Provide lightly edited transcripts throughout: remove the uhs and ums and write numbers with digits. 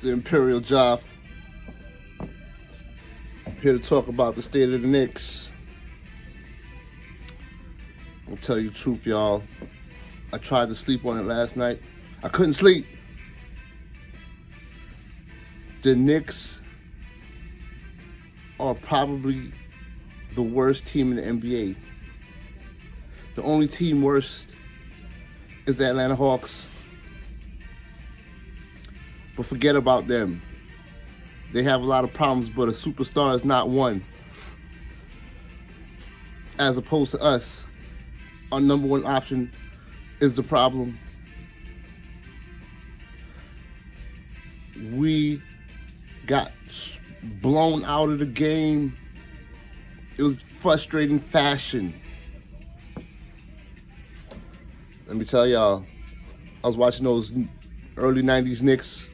the Imperial Joff. Here to talk about the state of the Knicks. I'll tell you the truth, y'all. I tried to sleep on it last night. I couldn't sleep. The Knicks are probably the worst team in the NBA. The only team worse is the Atlanta Hawks. But forget about them. They have a lot of problems, but a superstar is not one. As opposed to us, our number one option is the problem. We got blown out of the game. It was frustrating fashion. Let me tell y'all, I was watching those early 90s Knicks,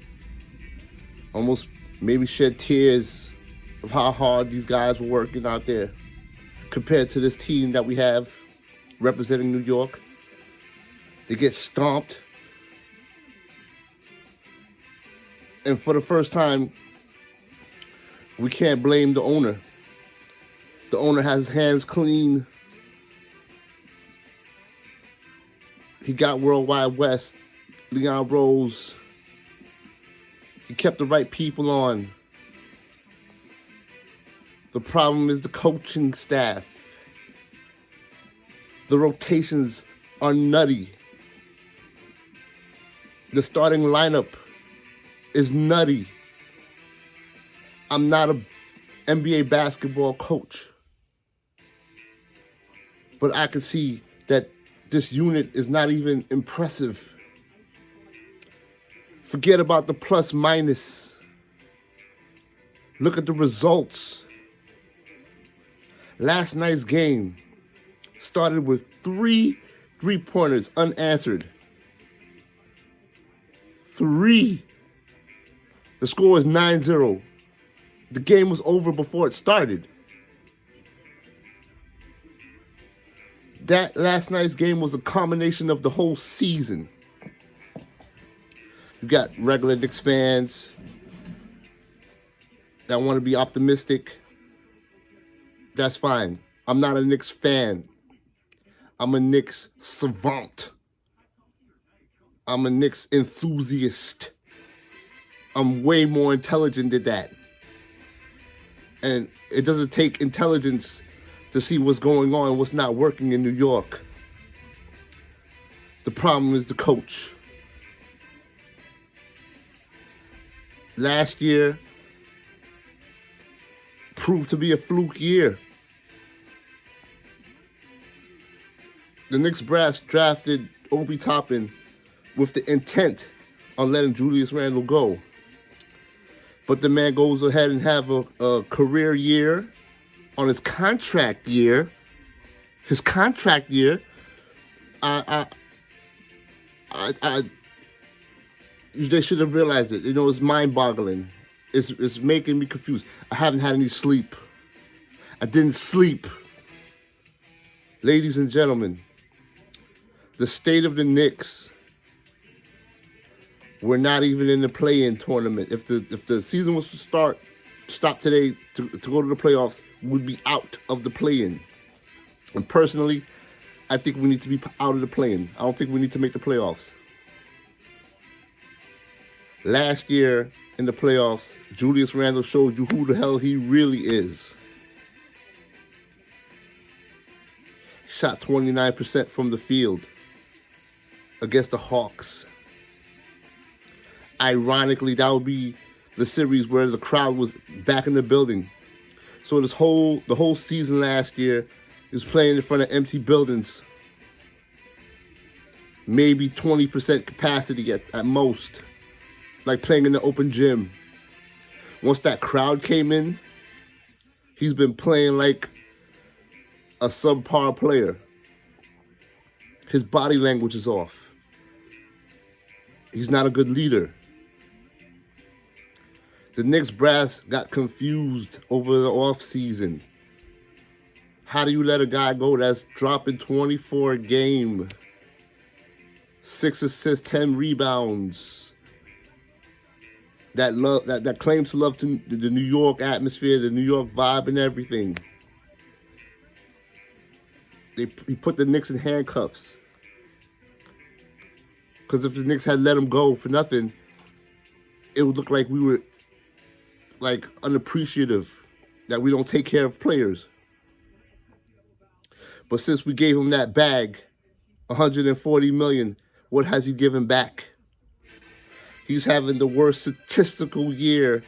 almost made me shed tears of how hard these guys were working out there compared to this team that we have representing New York. They get stomped. And for the first time, we can't blame the owner. The owner has his hands clean. He got Worldwide West, Leon Rose. He kept the right people on. The problem is the coaching staff. The rotations are nutty. The starting lineup is nutty. I'm not an NBA basketball coach, but I can see that this unit is not even impressive. Forget about the plus minus. Look at the results. Last night's game started with 3 3-pointers unanswered. 3. The score is 9-0. The game was over before it started. That last night's game was a combination of the whole season. You got regular Knicks fans that want to be optimistic. That's fine. I'm not a Knicks fan. I'm a Knicks savant. I'm a Knicks enthusiast. I'm way more intelligent than that. And it doesn't take intelligence to see what's going on and what's not working in New York. The problem is the coach. Last year proved to be a fluke year. The Knicks brass drafted Obi Toppin with the intent on letting Julius Randle go. But the man goes ahead and have a career year on his contract year. His contract year, they should have realized it. You know, it's mind-boggling. It's making me confused. I haven't had any sleep. I didn't sleep. Ladies and gentlemen, the state of the Knicks, we're not even in the play-in tournament. If the season was to stop today to go to the playoffs, we'd be out of the play-in. And personally, I think we need to be out of the play-in. I don't think we need to make the playoffs. Last year in the playoffs, Julius Randle showed you who the hell he really is. Shot 29% from the field against the Hawks. Ironically, that would be the series where the crowd was back in the building. So the whole season last year, he was playing in front of empty buildings. Maybe 20% capacity at most. Like playing in the open gym. Once that crowd came in, he's been playing like a subpar player. His body language is off. He's not a good leader. The Knicks brass got confused over the offseason. How do you let a guy go that's dropping 24 a game? 6 assists, 10 rebounds. that claims to love to the New York atmosphere, the New York vibe, and everything. He put the Knicks in handcuffs. Because if the Knicks had let him go for nothing, it would look like we were like unappreciative, that we don't take care of players. But since we gave him that bag, $140 million, what has he given back? He's having the worst statistical year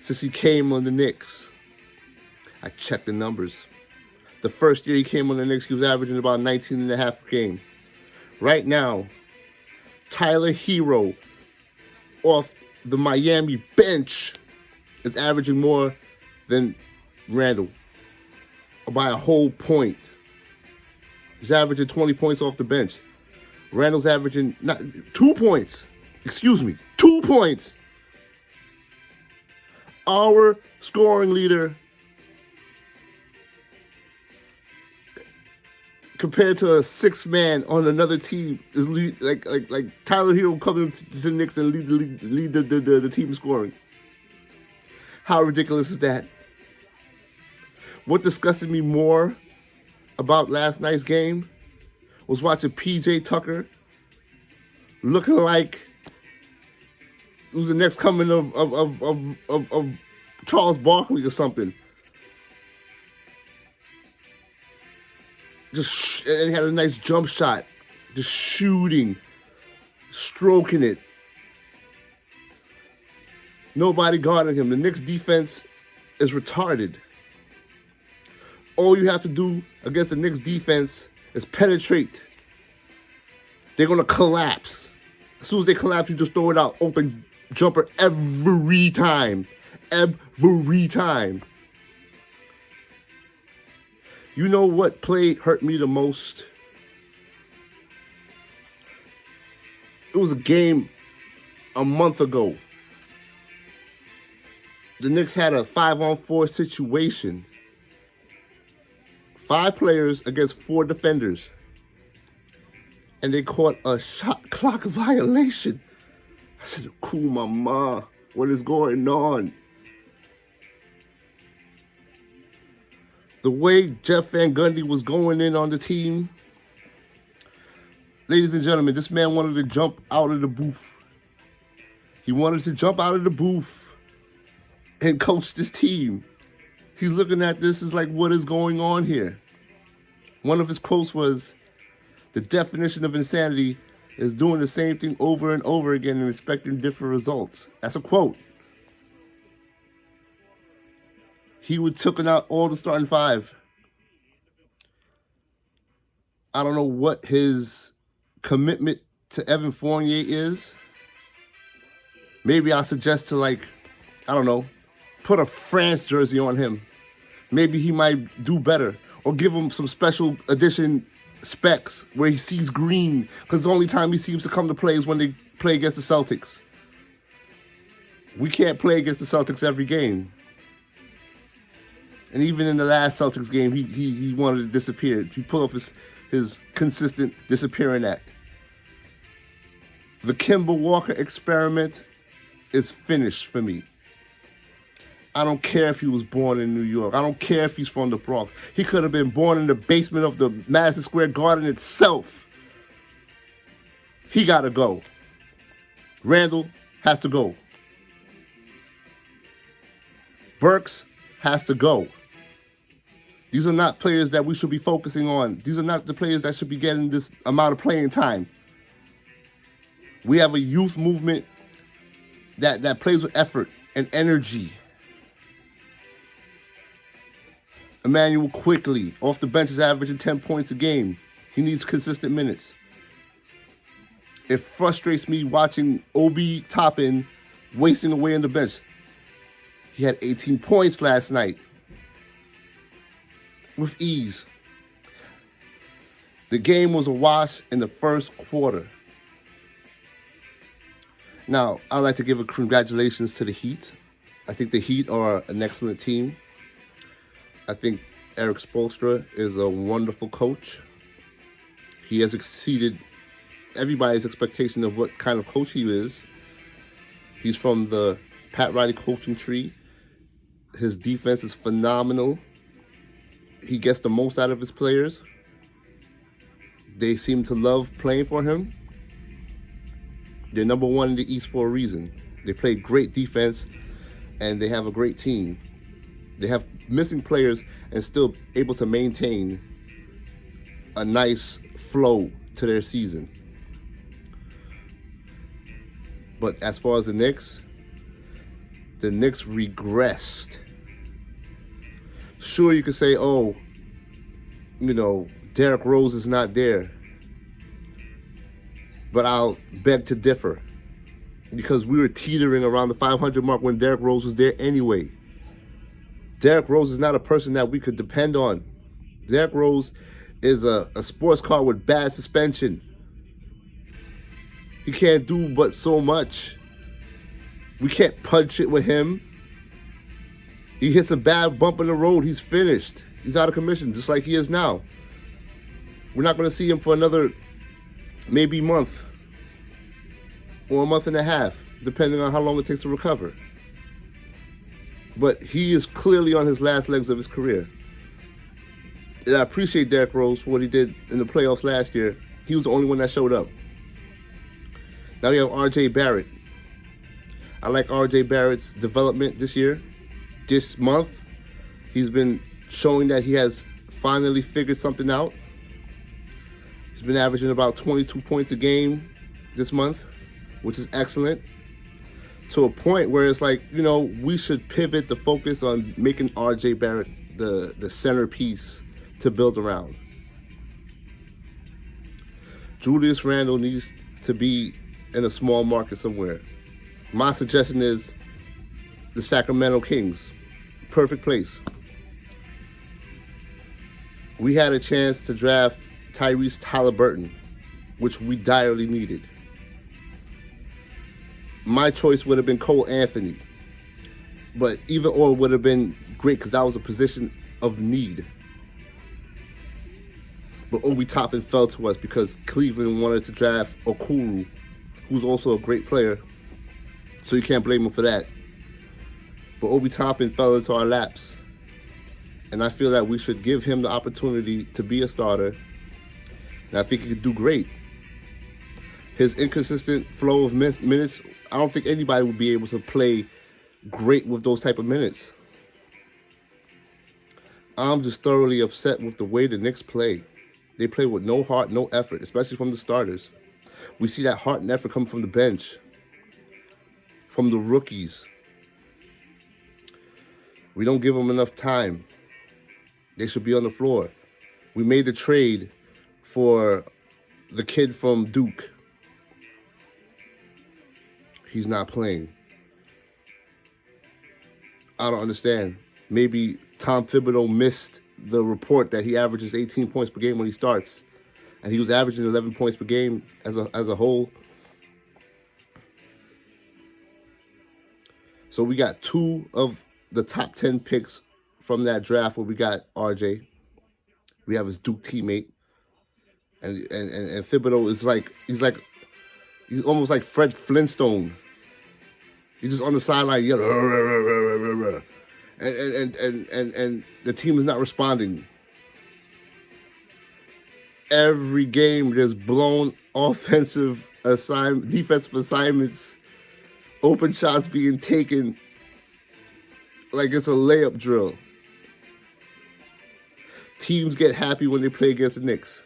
since he came on the Knicks. I checked the numbers. The first year he came on the Knicks, he was averaging about 19 and a half per game. Right now, Tyler Hero off the Miami bench is averaging more than Randall by a whole point. He's averaging 20 points off the bench. Randall's averaging 2 points. Excuse me, 2 points. Our scoring leader, compared to a sixth man on another team, is like Tyler Hero coming to the Knicks and lead the team scoring. How ridiculous is that? What disgusted me more about last night's game was watching PJ Tucker looking like it was the next coming of Charles Barkley or something. And he had a nice jump shot, just shooting, stroking it. Nobody guarding him. The Knicks defense is retarded. All you have to do against the Knicks defense is penetrate. They're going to collapse. As soon as they collapse, you just throw it out. Open jumper every time. Every time. You know what play hurt me the most? It was a game a month ago. The Knicks had a 5-on-4 situation. 5 players against 4 defenders. And they caught a shot clock violation. I said, cool, mama, what is going on? The way Jeff Van Gundy was going in on the team, ladies and gentlemen, this man wanted to jump out of the booth. He wanted to jump out of the booth and coach this team. He's looking at this as like, what is going on here? One of his quotes was, the definition of insanity is doing the same thing over and over again and expecting different results. That's a quote. He would taken out all the starting 5. I don't know what his commitment to Evan Fournier is. Maybe I'll suggest to put a France jersey on him. Maybe he might do better. Or give him some special edition specs where he sees green, because the only time he seems to come to play is when they play against the Celtics. We can't play against the Celtics every game. And even in the last Celtics game, he wanted to disappear. He pulled off his consistent disappearing act. The Kemba Walker experiment is finished for me. I don't care if he was born in New York. I don't care if he's from the Bronx. He could have been born in the basement of the Madison Square Garden itself. He got to go. Randall has to go. Burks has to go. These are not players that we should be focusing on. These are not the players that should be getting this amount of playing time. We have a youth movement that plays with effort and energy. Emmanuel Quickly, off the bench, is averaging 10 points a game. He needs consistent minutes. It frustrates me watching Obi Toppin wasting away on the bench. He had 18 points last night with ease. The game was a wash in the first quarter. Now, I'd like to give a congratulations to the Heat. I think the Heat are an excellent team. I think Eric Spoelstra is a wonderful coach. He has exceeded everybody's expectation of what kind of coach he is. He's from the Pat Riley coaching tree. His defense is phenomenal. He gets the most out of his players. They seem to love playing for him. They're number one in the East for a reason. They play great defense, and they have a great team. They have missing players and still able to maintain a nice flow to their season. But as far as the Knicks regressed. Sure, you could say, oh, Derrick Rose is not there. But I'll beg to differ, because we were teetering around the 500 mark when Derrick Rose was there anyway. Derrick Rose is not a person that we could depend on. Derrick Rose is a sports car with bad suspension. He can't do but so much. We can't punch it with him. He hits a bad bump in the road, he's finished. He's out of commission, just like he is now. We're not going to see him for another maybe month or a month and a half, depending on how long it takes to recover. But he is clearly on his last legs of his career. And I appreciate Derrick Rose for what he did in the playoffs last year. He was the only one that showed up. Now we have R.J. Barrett. I like R.J. Barrett's development this year. This month, he's been showing that he has finally figured something out. He's been averaging about 22 points a game this month, which is excellent. To a point where it's like, we should pivot the focus on making R.J. Barrett the centerpiece to build around. Julius Randle needs to be in a small market somewhere. My suggestion is the Sacramento Kings. Perfect place. We had a chance to draft Tyrese Halliburton, which we direly needed. My choice would have been Cole Anthony, but either or would have been great because that was a position of need. But Obi Toppin fell to us because Cleveland wanted to draft Okoro, who's also a great player, so you can't blame him for that. But Obi Toppin fell into our laps, and I feel that we should give him the opportunity to be a starter, and I think he could do great. His inconsistent flow of minutes, I don't think anybody would be able to play great with those type of minutes. I'm just thoroughly upset with the way the Knicks play. They play with no heart, no effort, especially from the starters. We see that heart and effort come from the bench, from the rookies. We don't give them enough time. They should be on the floor. We made the trade for the kid from Duke. He's not playing. I don't understand. Maybe Tom Thibodeau missed the report that he averages 18 points per game when he starts. And he was averaging 11 points per game as a whole. So we got 2 of the top 10 picks from that draft where we got RJ. We have his Duke teammate. And Thibodeau is he's almost like Fred Flintstone. He's just on the sideline yelling, and the team is not responding. Every game there's blown defensive assignments, open shots being taken like it's a layup drill. Teams get happy when they play against the Knicks.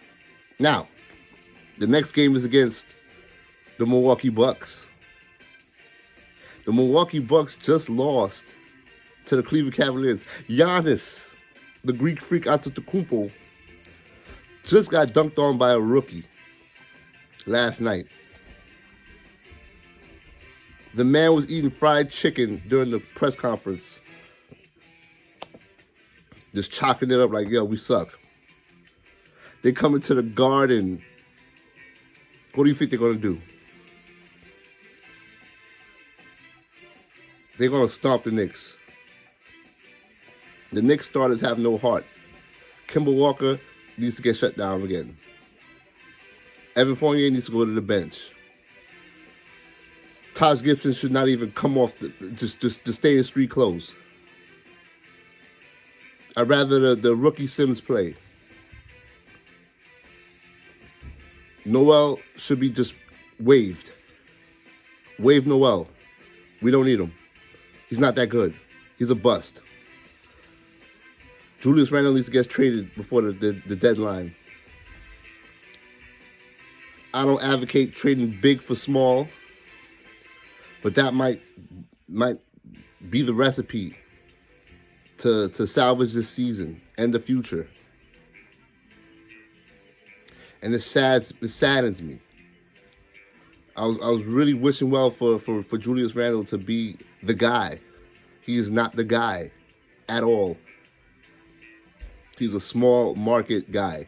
Now, the next game is against the Milwaukee Bucks. The Milwaukee Bucks just lost to the Cleveland Cavaliers. Giannis, the Greek freak Antetokounmpo, just got dunked on by a rookie last night. The man was eating fried chicken during the press conference. Just chalking it up like, yo, we suck. They come into the Garden. What do you think they're going to do? They're going to stomp the Knicks. The Knicks starters have no heart. Kemba Walker needs to get shut down again. Evan Fournier needs to go to the bench. Taj Gibson should not even come off, just to stay in street clothes. I'd rather the rookie Sims play. Noel should be just waived. Waive Noel. We don't need him. He's not that good. He's a bust. Julius Randle needs to get traded before the deadline. I don't advocate trading big for small, but that might be the recipe to salvage this season and the future. And it saddens me. I was really wishing well for Julius Randle to be the guy. He is not the guy at all. He's a small market guy.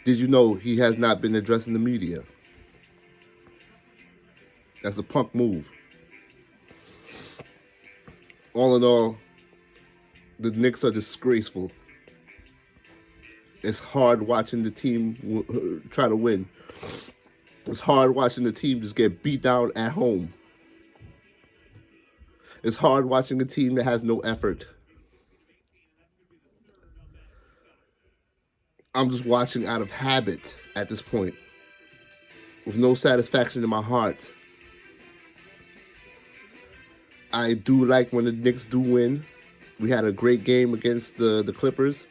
Did you know he has not been addressing the media? That's a punk move. All in all, the Knicks are disgraceful. It's hard watching the team try to win. It's hard watching the team just get beat down at home. It's hard watching a team that has no effort. I'm just watching out of habit at this point, with no satisfaction in my heart. I do like when the Knicks do win. We had a great game against the Clippers,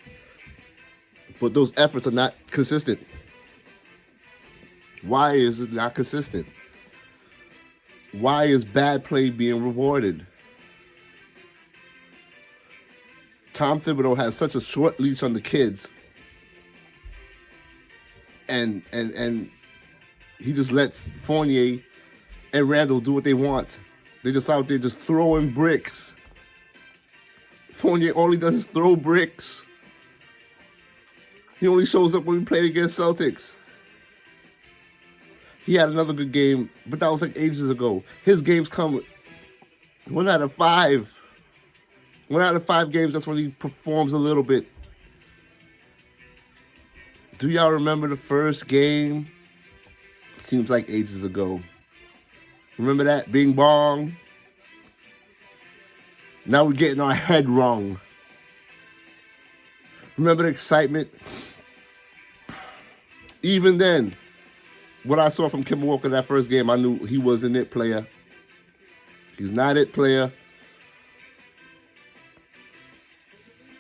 but those efforts are not consistent. Why is it not consistent? Why is bad play being rewarded? Tom Thibodeau has such a short leash on the kids, and he just lets Fournier and Randle do what they want. They're just out there just throwing bricks. Fournier all he does is throw bricks. He only shows up when we played against Celtics. He had another good game, but that was like ages ago. His games come 1 out of 5. 1 out of 5 games, that's when he performs a little bit. Do y'all remember the first game? Seems like ages ago. Remember that? Bing bong. Now we're getting our head wrong. Remember the excitement? Even then, what I saw from Kemba Walker that first game, I knew he was an it player. He's not it player.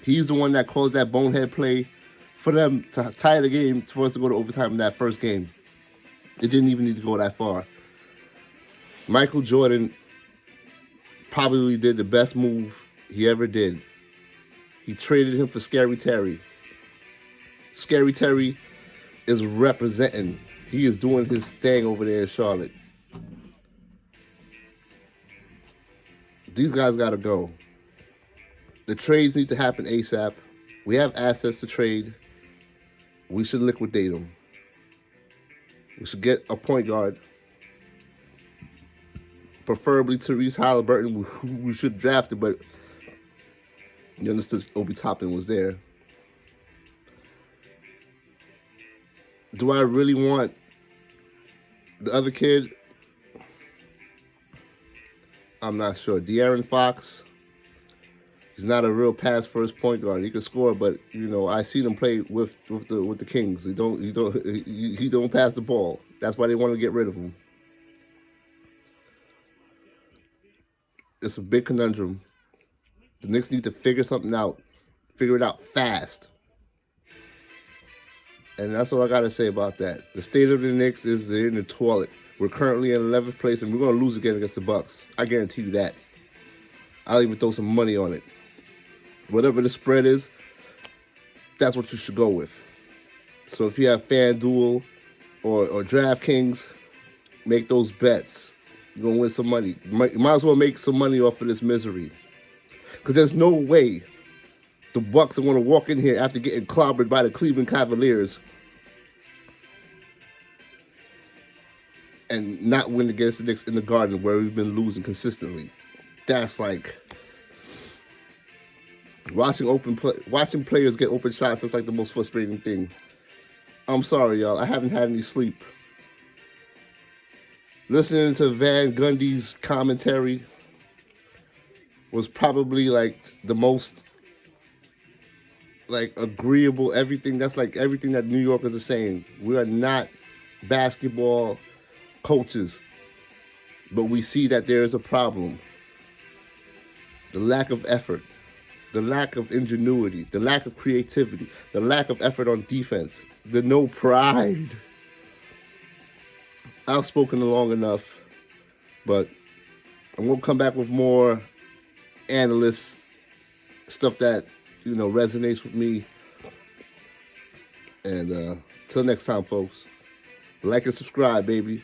He's the one that caused that bonehead play for them to tie the game for us to go to overtime in that first game. It didn't even need to go that far. Michael Jordan probably did the best move he ever did. He traded him for Scary Terry. Scary Terry is representing. He is doing his thing over there in Charlotte. These guys got to go. The trades need to happen ASAP. We have assets to trade. We should liquidate them. We should get a point guard. Preferably Therese Halliburton, who we should draft it, but you understood Obi Toppin was there. Do I really want the other kid? I'm not sure. De'Aaron Fox, he's not a real pass-first point guard. He can score, but I see them play with the Kings. He don't pass the ball. That's why they want to get rid of him. It's a big conundrum. The Knicks need to figure something out. Figure it out fast. And that's all I got to say about that. The state of the Knicks is they're in the toilet. We're currently in 11th place, and we're going to lose again against the Bucks. I guarantee you that. I'll even throw some money on it. Whatever the spread is, that's what you should go with. So if you have FanDuel or DraftKings, make those bets. You're going to win some money. You might as well make some money off of this misery. Because there's no way the Bucks are going to walk in here after getting clobbered by the Cleveland Cavaliers and not win against the Knicks in the Garden, where we've been losing consistently. That's like watching players get open shots. That's like the most frustrating thing. I'm sorry, y'all. I haven't had any sleep. listening to Van Gundy's commentary was probably like the most like agreeable. Everything that's like everything that New Yorkers are saying. We are not basketball coaches, but we see that there is a problem. The lack of effort, the lack of ingenuity, the lack of creativity, the lack of effort on defense, the no pride. I've spoken long enough, but I'm gonna come back with more analysts, stuff that resonates with me. And till next time, folks, like and subscribe, baby.